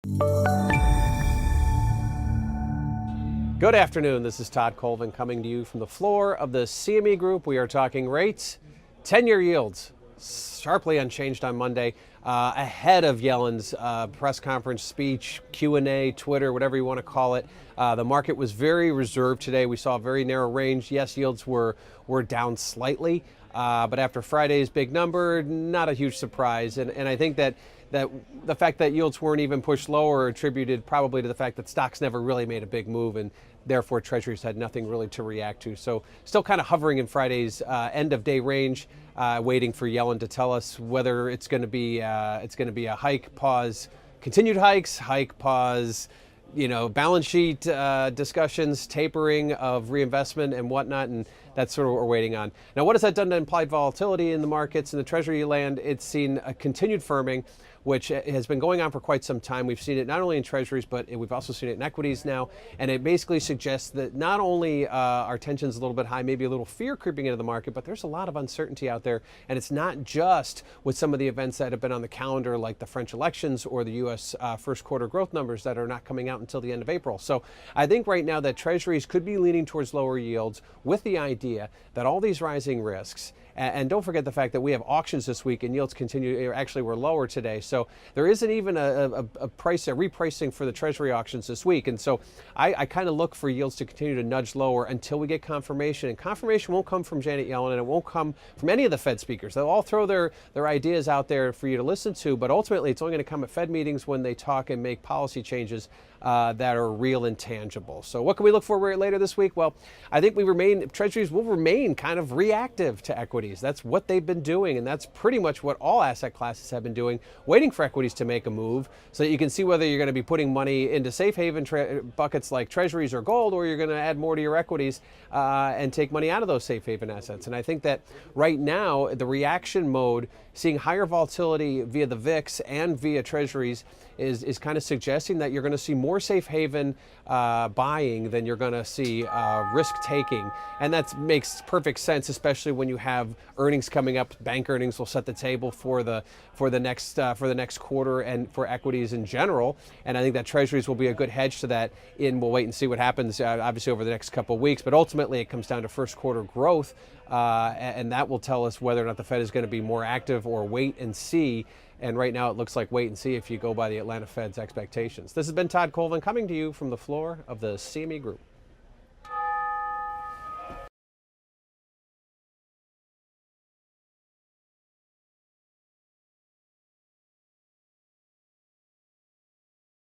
Good afternoon. This is Todd Colvin coming to you from the floor of the CME Group. We are talking rates, 10-year yields, sharply unchanged on Monday, ahead of Yellen's press conference speech, Q&A, Twitter, whatever you want to call it. The market was very reserved today. We saw a very narrow range. Yes, yields were down slightly, but after Friday's big number, not a huge surprise. And I think that the fact that yields weren't even pushed lower attributed probably to the fact that stocks never really made a big move, and therefore treasuries had nothing really to react to. So still kind of hovering in Friday's end of day range, waiting for Yellen to tell us whether it's going to be a hike, pause, continued hikes, hike, pause, balance sheet discussions, tapering of reinvestment and whatnot, and that's sort of what we're waiting on. Now, what has that done to implied volatility in the markets and the Treasury land? It's seen a continued firming, which has been going on for quite some time. We've seen it not only in treasuries, but we've also seen it in equities now. And it basically suggests that not only are tensions a little bit high, maybe a little fear creeping into the market, but there's a lot of uncertainty out there. And it's not just with some of the events that have been on the calendar, like the French elections or the U.S. First quarter growth numbers that are not coming out until the end of April. So I think right now that treasuries could be leaning towards lower yields with the idea that all these rising risks, and don't forget the fact that we have auctions this week and yields actually were lower today. So there isn't even a repricing for the treasury auctions this week. And so I kind of look for yields to continue to nudge lower until we get confirmation. And confirmation won't come from Janet Yellen, and it won't come from any of the Fed speakers. They'll all throw their ideas out there for you to listen to, but ultimately it's only going to come at Fed meetings when they talk and make policy changes that are real and tangible. So what can we look for later this week? Well, I think treasuries will remain kind of reactive to equities. That's what they've been doing, and that's pretty much what all asset classes have been doing, waiting for equities to make a move so that you can see whether you're going to be putting money into safe haven buckets like treasuries or gold, or you're going to add more to your equities and take money out of those safe haven assets. And I think that right now, the reaction mode, seeing higher volatility via the VIX and via treasuries, is kind of suggesting that you're going to see more safe haven buying than you're going to see risk taking. And that makes perfect sense, especially when you have earnings coming up. Bank earnings will set the table for the next quarter and for equities in general. And I think that treasuries will be a good hedge to that. We'll wait and see what happens, obviously, over the next couple of weeks. But ultimately, it comes down to first quarter growth, and that will tell us whether or not the Fed is going to be more active or wait and see. And right now, it looks like wait and see if you go by the Atlanta Fed's expectations. This has been Todd Colvin coming to you from the floor of the CME Group.